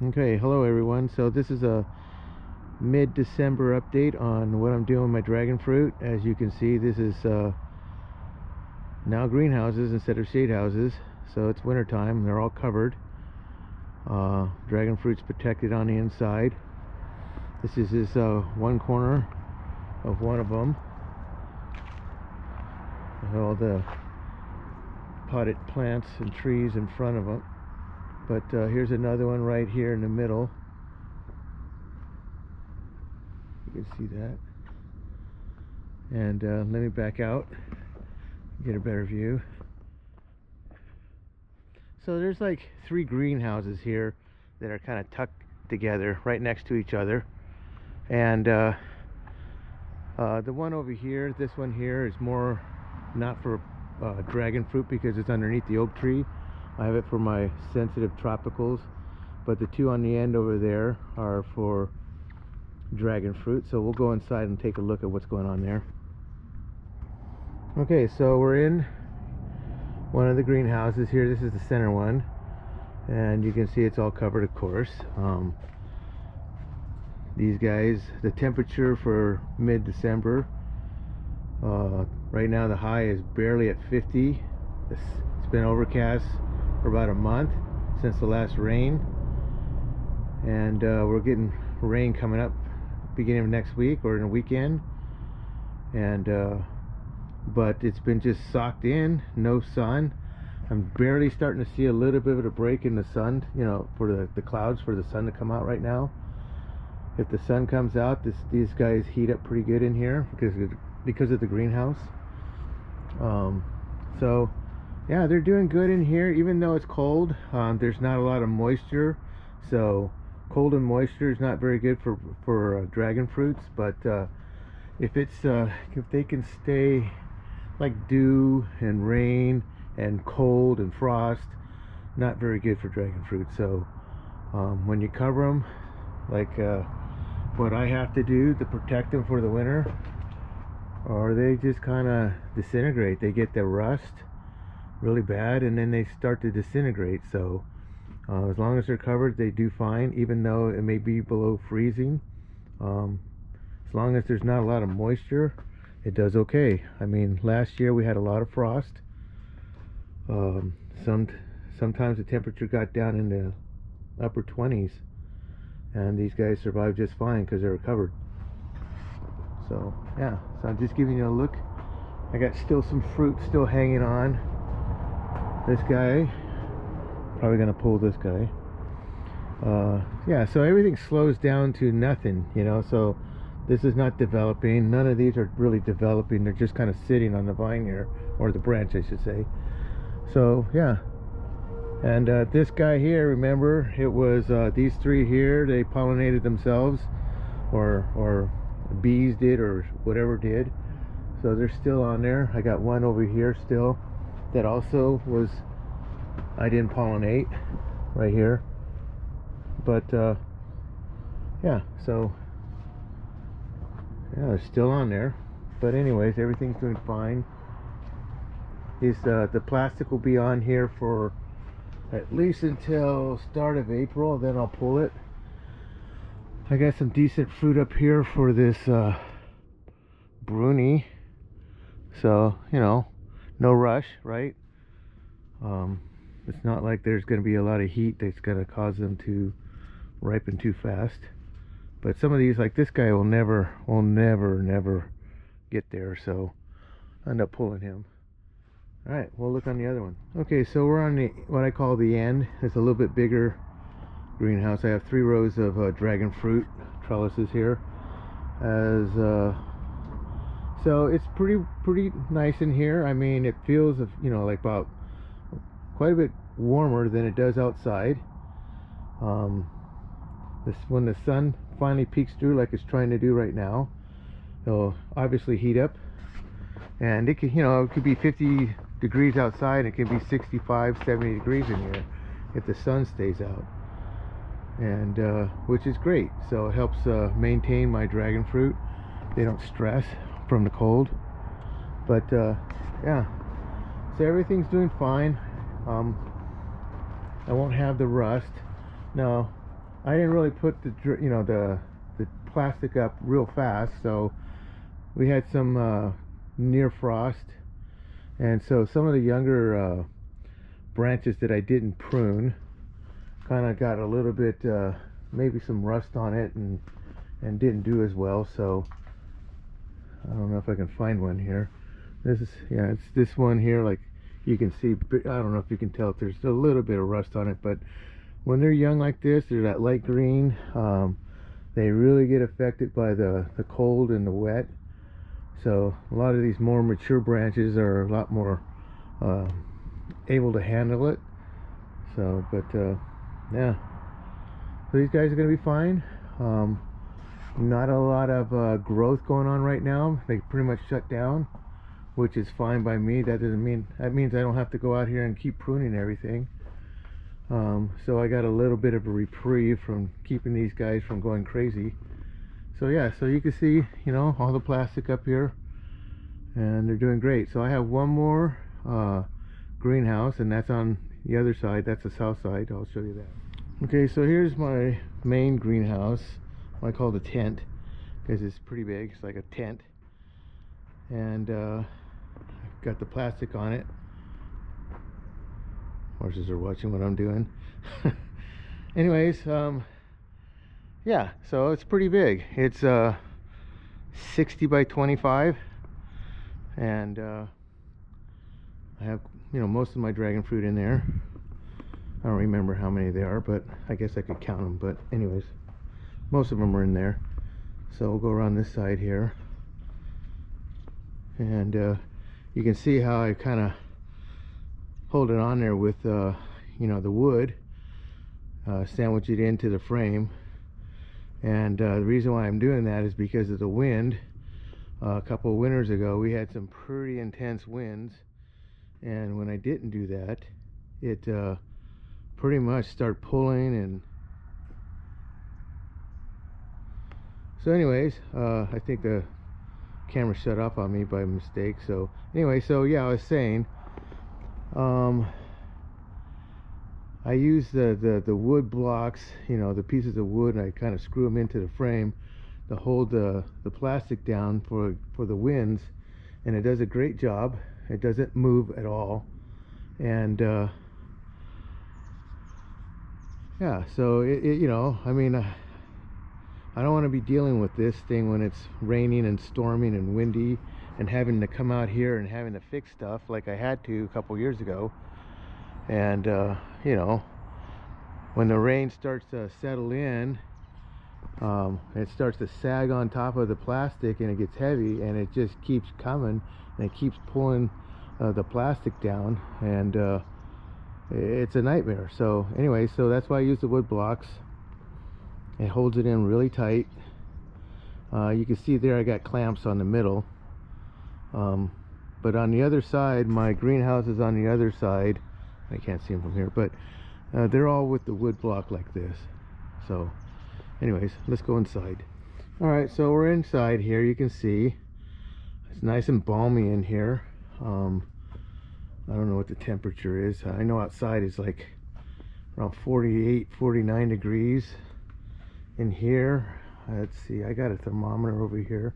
Okay, hello everyone. So this is a mid-December update on what I'm doing with my dragon fruit. As you can see, this is now greenhouses instead of shade houses. So it's winter time. They're all covered. Dragon fruit's protected on the inside. This is one corner of one of them. All the potted plants and trees in front of them. But here's another one right here in the middle. You can see that. And let me back out, get a better view. So there's like 3 greenhouses here that are kind of tucked together right next to each other. And the one over here, this one here, is more not for dragon fruit because it's underneath the oak tree. I have it for my sensitive tropicals, but the 2 on the end over there are for dragon fruit. So we'll go inside and take a look at what's going on there. Okay, so we're in one of the greenhouses here. This is the center one, and you can see it's all covered, of course. These guys, the temperature for mid-December, right now the high is barely at 50. It's been overcast for about a month since the last rain, and we're getting rain coming up beginning of next week or in a weekend. And but it's been just socked in, no sun. I'm barely starting to see a little bit of a break in the sun, you know, for the clouds for the sun to come out right now. If the sun comes out, these guys heat up pretty good in here because of the greenhouse. So yeah, they're doing good in here, even though it's cold. There's not a lot of moisture, so cold and moisture is not very good for dragon fruits. But if they can stay like dew and rain and cold and frost, not very good for dragon fruit. So when you cover them, like what I have to do to protect them for the winter, or they just kind of disintegrate. They get the rust really bad and then they start to disintegrate. So as long as they're covered, they do fine, even though it may be below freezing. As long as there's not a lot of moisture, it does okay. I mean, last year we had a lot of frost. Sometimes the temperature got down in the upper 20s, and these guys survived just fine because they were covered. So yeah, so I'm just giving you a look. I got still some fruit still hanging on. This guy, probably gonna pull this guy. Yeah, so everything slows down to nothing, you know. So this is not developing. None of these are really developing. They're just kind of sitting on the vine here, or the branch I should say. So yeah. And this guy here, remember, it was these 3 here, they pollinated themselves, or bees did, or whatever did. So they're still on there. I got one over here still that also was, I didn't pollinate, right here. But yeah, so yeah, they're still on there. But anyways, everything's doing fine. The plastic will be on here for at least until start of April, then I'll pull it. I got some decent fruit up here for this bruni, so you know, no rush, right? It's not like there's going to be a lot of heat that's going to cause them to ripen too fast. But some of these, like this guy, will never get there, so I end up pulling him. Alright, we'll look on the other one. Okay, so we're on the what I call the end. It's a little bit bigger greenhouse. I have 3 rows of dragon fruit trellises here. So it's pretty nice in here. I mean, it feels, you know, like about quite a bit warmer than it does outside. When the sun finally peeks through, like it's trying to do right now, it'll obviously heat up, and it could, you know, it could be 50 degrees outside, it can be 65, 70 degrees in here if the sun stays out, and which is great. So it helps maintain my dragon fruit. They don't stress from the cold. But yeah, so everything's doing fine. I won't have the rust. Now I didn't really put the plastic up real fast, so we had some near frost, and so some of the younger branches that I didn't prune kind of got a little bit maybe some rust on it, and didn't do as well. So I don't know if I can find one here. This is, yeah, it's this one here. Like you can see, I don't know if you can tell if there's a little bit of rust on it, but when they're young like this, they're that light green. They really get affected by the cold and the wet. So a lot of these more mature branches are a lot more able to handle it. So, but yeah, so these guys are going to be fine. Not a lot of growth going on right now. They pretty much shut down, which is fine by me. That means I don't have to go out here and keep pruning everything. So I got a little bit of a reprieve from keeping these guys from going crazy. So yeah, so you can see, you know, all the plastic up here, and they're doing great. So I have one more greenhouse, and that's on the other side. That's the south side. I'll show you that. Okay, so here's my main greenhouse. I call it a tent because it's pretty big. It's like a tent, and I've got the plastic on it. Horses are watching what I'm doing. Anyways, yeah, so it's pretty big. It's 60 by 25, and I have, you know, most of my dragon fruit in there. I don't remember how many they are, but I guess I could count them. But anyways, most of them are in there. So we'll go around this side here, and you can see how I kind of hold it on there with you know, the wood, sandwich it into the frame. And the reason why I'm doing that is because of the wind. A couple of winters ago we had some pretty intense winds, and when I didn't do that, it pretty much started pulling. And so anyways, I think the camera shut off on me by mistake. So anyway, so yeah, I was saying, I use the wood blocks, you know, the pieces of wood, and I kind of screw them into the frame to hold the plastic down for the winds, and it does a great job. It doesn't move at all. And yeah, so it you know, I mean, I don't want to be dealing with this thing when it's raining and storming and windy, and having to come out here and having to fix stuff like I had to a couple years ago. And you know, when the rain starts to settle in, it starts to sag on top of the plastic, and it gets heavy, and it just keeps coming, and it keeps pulling the plastic down, and it's a nightmare. So anyway, so that's why I use the wood blocks. It holds it in really tight. You can see there I got clamps on the middle, but on the other side, my greenhouse is on the other side. I can't see them from here, but they're all with the wood block like this. So anyways, let's go inside. All right, so we're inside here. You can see it's nice and balmy in here. I don't know what the temperature is. I know outside is like around 48, 49 degrees. In here, let's see, I got a thermometer over here.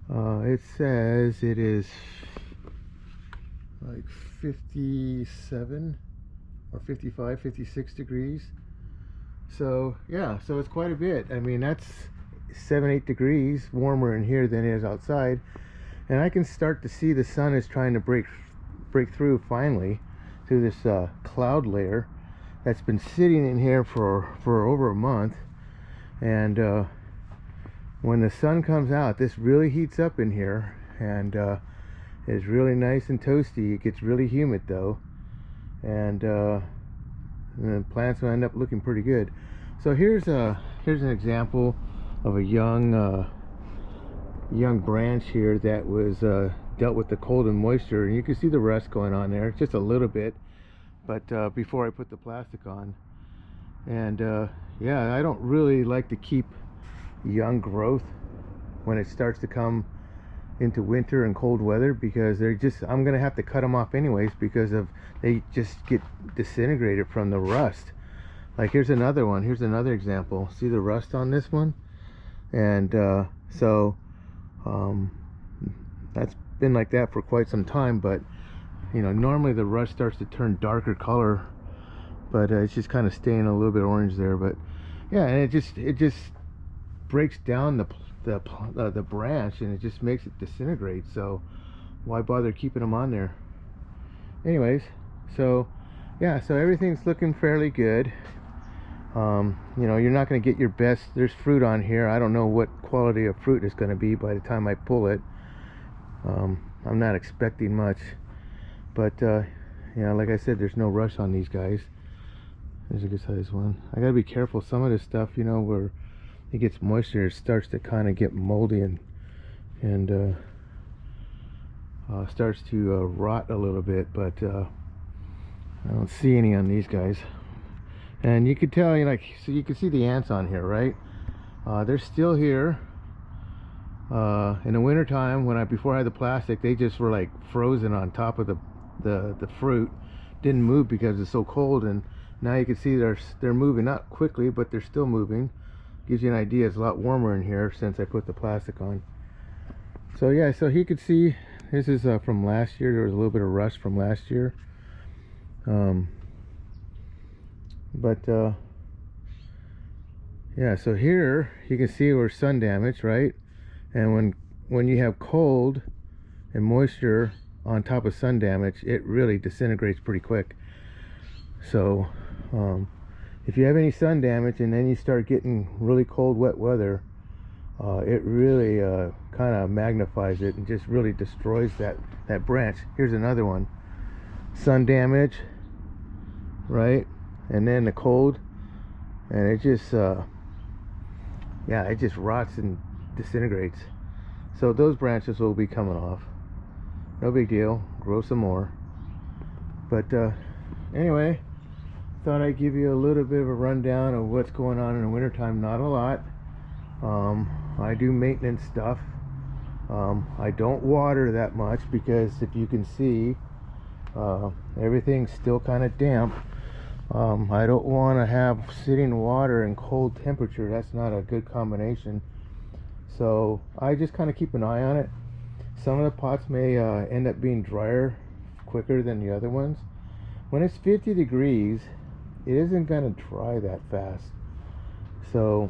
It says it is like 57 or 55, 56 degrees. So yeah, so it's quite a bit. I mean, that's 7-8 degrees warmer in here than it is outside, and I can start to see the sun is trying to break through finally through this cloud layer that's been sitting in here for over a month. And when the sun comes out, this really heats up in here, and it's really nice and toasty. It gets really humid though, and the plants will end up looking pretty good. So here's an example of a young branch here that was dealt with the cold and moisture, and you can see the rust going on there, just a little bit, but before I put the plastic on. And yeah, I don't really like to keep young growth when it starts to come into winter and cold weather, because they're just, I'm gonna have to cut them off anyways, because of they just get disintegrated from the rust. Like here's another one. Here's another example. See the rust on this one? And so that's been like that for quite some time, but you know, normally the rust starts to turn darker color, but it's just kind of staying a little bit orange there. But yeah, and it just breaks down the branch, and it just makes it disintegrate. So why bother keeping them on there? Anyways, so yeah, so everything's looking fairly good. You know, you're not going to get your best. There's fruit on here. I don't know what quality of fruit it's going to be by the time I pull it. I'm not expecting much, but you know, like I said, there's no rush on these guys. There's a good sized one. I gotta be careful. Some of this stuff, you know, where it gets moisture, it starts to kind of get moldy and starts to rot a little bit. But I don't see any on these guys. And you could tell, you know, like, so you can see the ants on here, right? They're still here. In the winter time, before I had the plastic, they just were like frozen on top of the fruit, didn't move because it's so cold. And now you can see they're moving, not quickly, but they're still moving. Gives you an idea. It's a lot warmer in here since I put the plastic on. So yeah, so you could see this is from last year. There was a little bit of rust from last year. Yeah, so here you can see where sun damage, right? And when you have cold and moisture on top of sun damage, it really disintegrates pretty quick. So if you have any sun damage and then you start getting really cold, wet weather, it really kind of magnifies it and just really destroys that branch. Here's another one. Sun damage, right? And then the cold, and it just yeah, it just rots and disintegrates. So those branches will be coming off. No big deal. Grow some more. But anyway, thought I'd give you a little bit of a rundown of what's going on in the wintertime. Not a lot. I do maintenance stuff. I don't water that much because, if you can see, everything's still kind of damp. I don't want to have sitting water and cold temperature. That's not a good combination. So I just kind of keep an eye on it. Some of the pots may end up being drier quicker than the other ones. When it's 50 degrees, it isn't going to dry that fast. So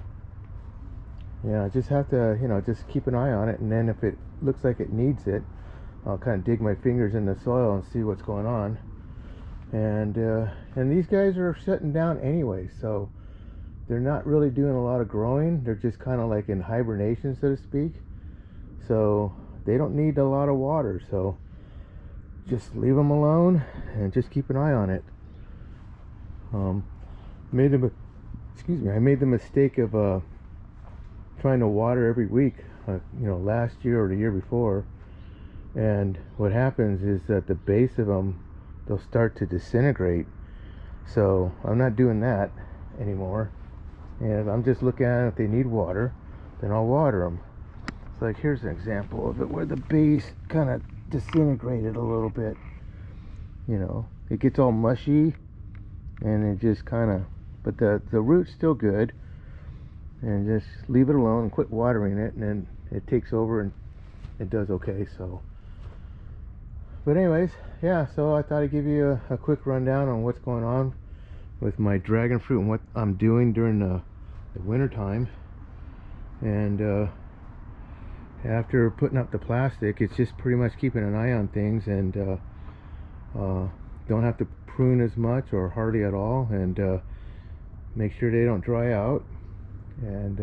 yeah, I just have to, you know, just keep an eye on it. And then if it looks like it needs it, I'll kind of dig my fingers in the soil and see what's going on. And these guys are shutting down anyway, so they're not really doing a lot of growing. They're just kind of like in hibernation, so to speak. So they don't need a lot of water. So just leave them alone and just keep an eye on it. I made the mistake of trying to water every week, you know, last year or the year before. And what happens is that the base of them, they'll start to disintegrate. So I'm not doing that anymore, and I'm just looking at it. If they need water, then I'll water them. So like here's an example of it where the base kind of disintegrated a little bit. You know, it gets all mushy and it just kind of, but the root's still good. And just leave it alone and quit watering it, and then it takes over and it does okay. So but anyways, yeah, so I thought I'd give you a quick rundown on what's going on with my dragon fruit and what I'm doing during the winter time. And after putting up the plastic, it's just pretty much keeping an eye on things, and don't have to prune as much or hardly at all, and make sure they don't dry out, and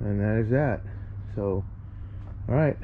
that is that. So all right.